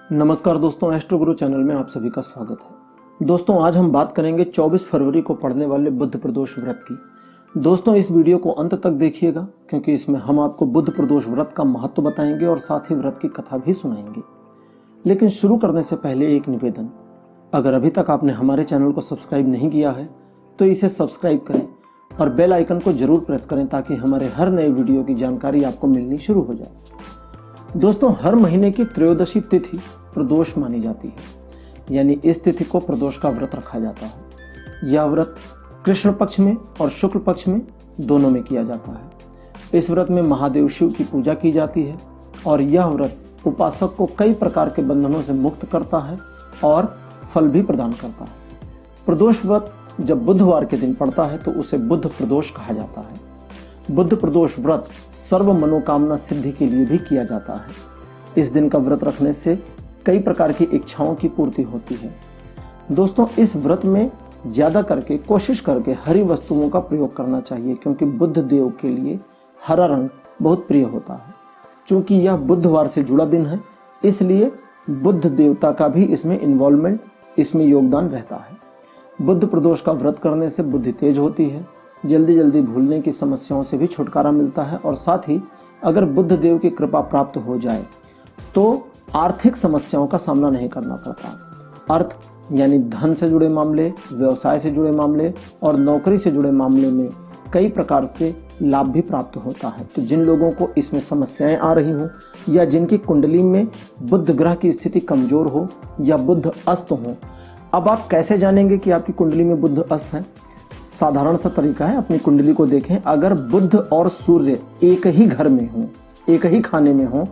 नमस्कार दोस्तों, एस्ट्रो गुरु चैनल में आप सभी का स्वागत है। दोस्तों, आज हम बात करेंगे 24 फरवरी को पड़ने वाले बुध प्रदोष व्रत की। दोस्तों, इस वीडियो को अंत तक देखिएगा क्योंकि इसमें हम आपको बुध प्रदोष व्रत का महत्व बताएंगे और साथ ही व्रत की कथा भी सुनाएंगे। लेकिन शुरू करने से पहले एक निवेदन, अगर अभी तक आपने हमारे चैनल को सब्सक्राइब नहीं किया है तो इसे सब्सक्राइब करें और बेल आइकन को जरूर प्रेस करें ताकि हमारे हर नए वीडियो की जानकारी आपको मिलनी शुरू हो जाए। दोस्तों, हर महीने की त्रयोदशी तिथि प्रदोष मानी जाती है, यानी इस तिथि को प्रदोष का व्रत रखा जाता है। यह व्रत कृष्ण पक्ष में और शुक्ल पक्ष में दोनों में किया जाता है। इस व्रत में महादेव शिव की पूजा की जाती है और यह व्रत उपासक को कई प्रकार के बंधनों से मुक्त करता है और फल भी प्रदान करता है। प्रदोष व्रत जब बुधवार के दिन पड़ता है तो उसे बुध प्रदोष कहा जाता है। बुध प्रदोष व्रत सर्व मनोकामना सिद्धि के लिए भी किया जाता है। इस दिन का व्रत रखने से कई प्रकार की इच्छाओं की पूर्ति होती है। दोस्तों, इस व्रत में ज्यादा करके कोशिश करके हरी वस्तुओं का प्रयोग करना चाहिए क्योंकि बुध देव के लिए हरा रंग बहुत प्रिय होता है। चूंकि यह बुधवार से जुड़ा दिन है, इसलिए बुध देवता का भी इसमें इन्वॉल्वमेंट, इसमें योगदान रहता है। बुध प्रदोष का व्रत करने से बुद्धि तेज होती है, जल्दी जल्दी भूलने की समस्याओं से भी छुटकारा मिलता है और साथ ही अगर बुध देव की कृपा प्राप्त हो जाए तो आर्थिक समस्याओं का सामना नहीं करना पड़ता। अर्थ यानी धन से जुड़े मामले, व्यवसाय से जुड़े मामले और नौकरी से जुड़े मामले में कई प्रकार से लाभ भी प्राप्त होता है। तो जिन लोगों को इसमें समस्याएं आ रही हों या जिनकी कुंडली में बुध ग्रह की स्थिति कमजोर हो या बुध अस्त हो, अब आप कैसे जानेंगे कि आपकी कुंडली में बुध अस्त है? साधारण सा तरीका है, अपनी कुंडली को देखें। अगर बुध और सूर्य एक ही घर में हो, एक ही खाने में हो,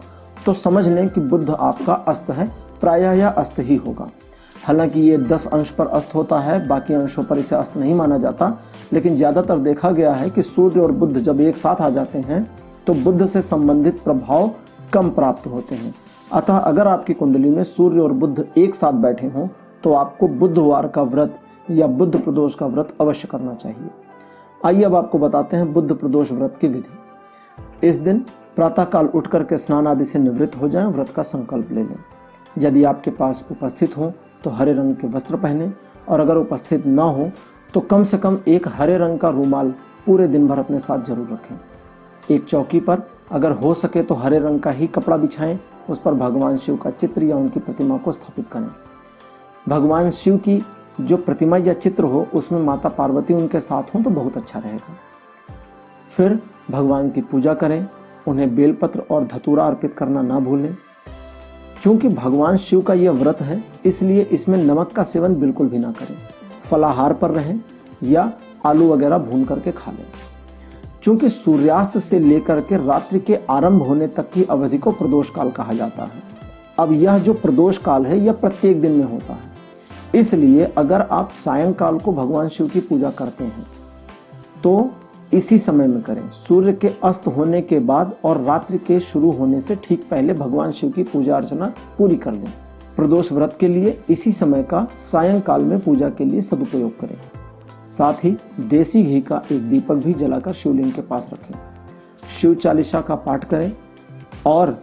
तो समझ लें कि बुध आपका अस्त है, प्रायः यह अस्त ही होगा। हालांकि ये 10 अंश पर अस्त होता है, बाकी अंशों पर इसे अस्त नहीं माना जाता, लेकिन ज्यादातर देखा गया है कि सूर्य और बुध जब एक साथ आ जाते हैं तो बुध से संबंधित प्रभाव कम प्राप्त होते हैं। अतः अगर आपकी कुंडली में सूर्य और बुध एक साथ बैठे हों तो आपको बुधवार का व्रत या बुध प्रदोष का व्रत अवश्य करना चाहिए। आइए अब आपको बताते हैं बुध प्रदोष व्रत की विधि। इस दिन प्रातः काल उठ करके स्नान आदि से निवृत्त हो जाएं, व्रत का संकल्प ले लें। यदि आपके पास उपस्थित हो तो हरे रंग के वस्त्र पहने और अगर उपस्थित न हो तो कम से कम एक हरे रंग का रुमाल पूरे दिन भर अपने साथ जरूर रखें। एक चौकी पर अगर हो सके तो हरे रंग का ही कपड़ा बिछाएं, उस पर भगवान शिव का चित्र या उनकी प्रतिमा को स्थापित करें। भगवान शिव की जो प्रतिमा या चित्र हो उसमें माता पार्वती उनके साथ हो तो बहुत अच्छा रहेगा। फिर भगवान की पूजा करें, उन्हें बेलपत्र और धतूरा अर्पित करना ना भूलें। चूंकि भगवान शिव का यह व्रत है इसलिए इसमें नमक का सेवन बिल्कुल भी ना करें। फलाहार पर रहें या आलू वगैरह भून करके खा लें। चूंकि सूर्यास्त से लेकर के रात्रि के आरंभ होने तक की अवधि को प्रदोष काल कहा जाता है। अब यह जो प्रदोष काल है यह प्रत्येक दिन में होता है, इसलिए अगर आप सायंकाल को भगवान शिव की पूजा करते हैं तो इसी समय में करें। सूर्य के अस्त होने के बाद और रात्रि के शुरू होने से ठीक पहले भगवान शिव की पूजा अर्चना पूरी कर लें। प्रदोष व्रत के लिए इसी समय का सायंकाल में पूजा के लिए सदुपयोग करें। साथ ही देसी घी का एक दीपक भी जलाकर शिवलिंग के पास रखें। शिव चालीसा का पाठ करें और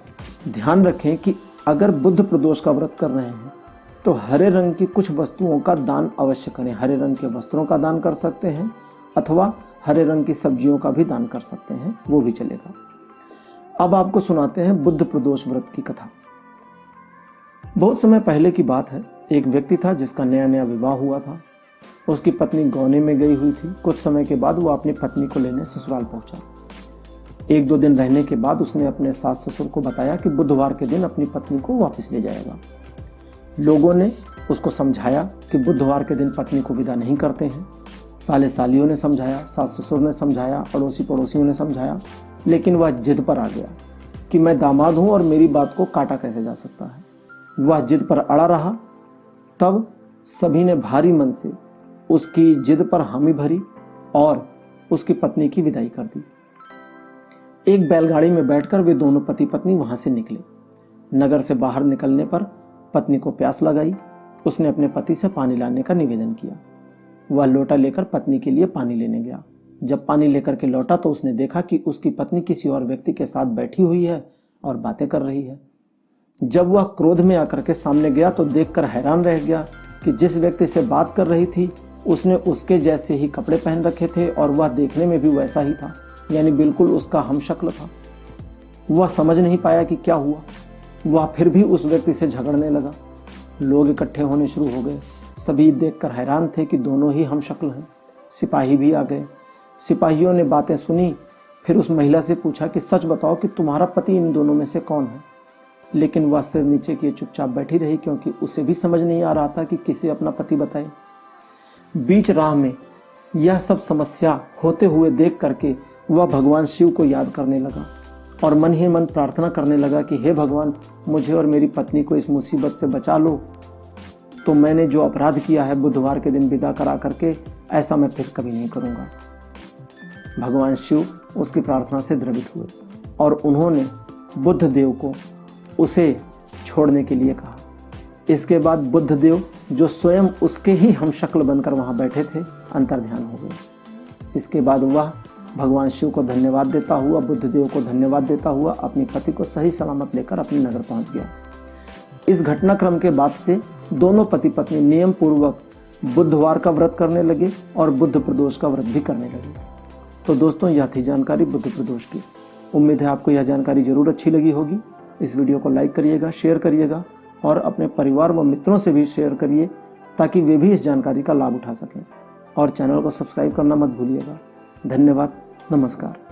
ध्यान रखें कि अगर बुध प्रदोष का व्रत कर रहे हैं तो हरे रंग की कुछ वस्तुओं का दान अवश्य करें। हरे रंग के वस्त्रों का दान कर सकते हैं अथवा हरे रंग की सब्जियों का भी दान कर सकते हैं, वो भी चलेगा। अब आपको सुनाते हैं बुध प्रदोष व्रत की कथा। बहुत समय पहले की बात है, एक व्यक्ति था जिसका नया नया विवाह हुआ था। उसकी पत्नी गौने में गई हुई थी। कुछ समय के बाद वो अपनी पत्नी को लेने ससुराल पहुंचा। 1-2 दिन रहने के बाद उसने अपने सास ससुर को बताया कि बुधवार के दिन अपनी पत्नी को वापस ले जाएगा। लोगों ने उसको समझाया कि बुधवार के दिन पत्नी को विदा नहीं करते हैं। साले सालियों ने समझाया, सास ससुर ने समझाया, अड़ोसी पड़ोसियों ने समझाया, लेकिन वह जिद पर आ गया कि मैं दामाद हूं और मेरी बात को काटा कैसे जा सकता है। वह जिद पर अड़ा रहा। तब सभी ने भारी मन से उसकी जिद पर हामी भरी और उसकी पत्नी की विदाई कर दी। एक बैलगाड़ी में बैठकर वे दोनों पति पत्नी वहां से निकले। नगर से बाहर निकलने पर पत्नी को प्यास लगाई। उसने अपने पति से पानी लाने का निवेदन किया। वह लोटा लेकर पत्नी के लिए पानी लेने गया। जब पानी लेकर के लौटा तो उसने देखा कि उसकी पत्नी किसी और व्यक्ति के साथ बैठी हुई है और बातें कर रही है। जब वह क्रोध में आकर के सामने गया तो देखकर हैरान रह गया कि जिस व्यक्ति से बात कर रही थी उसने उसके जैसे ही कपड़े पहन रखे थे और वह देखने में भी वैसा ही था, यानी बिल्कुल उसका हमशक्ल था। वह समझ नहीं पाया कि क्या हुआ। वह फिर भी उस व्यक्ति से झगड़ने लगा। लोग इकट्ठे होने शुरू हो गए। सभी देखकर हैरान थे कि दोनों ही हमशक्ल हैं। सिपाही भी आ गए। सिपाहियों ने बातें सुनी, फिर उस महिला से पूछा कि सच बताओ कि तुम्हारा पति इन दोनों में से कौन है। लेकिन वह सिर नीचे किए चुपचाप बैठी रही, क्योंकि उसे भी समझ नहीं आ रहा था कि किसे अपना पति बताए। बीच राह में यह सब समस्या होते हुए देख करके वह भगवान शिव को याद करने लगा और मन ही मन प्रार्थना करने लगा कि हे भगवान, मुझे और मेरी पत्नी को इस मुसीबत से बचा लो। तो मैंने जो अपराध किया है बुधवार के दिन विदा करा करके, ऐसा मैं फिर कभी नहीं करूँगा। भगवान शिव उसकी प्रार्थना से द्रवित हुए और उन्होंने बुद्ध देव को उसे छोड़ने के लिए कहा। इसके बाद बुद्ध देव, जो स्वयं उसके ही हमशक्ल बनकर वहां बैठे थे, अंतर्ध्यान हो गए। इसके बाद वह भगवान शिव को धन्यवाद देता हुआ, बुद्ध देव को धन्यवाद देता हुआ अपनी पति को सही सलामत लेकर अपने नगर पहुंच गया। इस घटनाक्रम के बाद से दोनों पति पत्नी नियम पूर्वक बुधवार का व्रत करने लगे और बुद्ध प्रदोष का व्रत भी करने लगे। तो दोस्तों, यह थी जानकारी बुद्ध प्रदोष की। उम्मीद है आपको यह जानकारी जरूर अच्छी लगी होगी। इस वीडियो को लाइक करिएगा, शेयर करिएगा और अपने परिवार व मित्रों से भी शेयर करिए ताकि वे भी इस जानकारी का लाभ उठा सकें। और चैनल को सब्सक्राइब करना मत भूलिएगा। धन्यवाद। नमस्कार।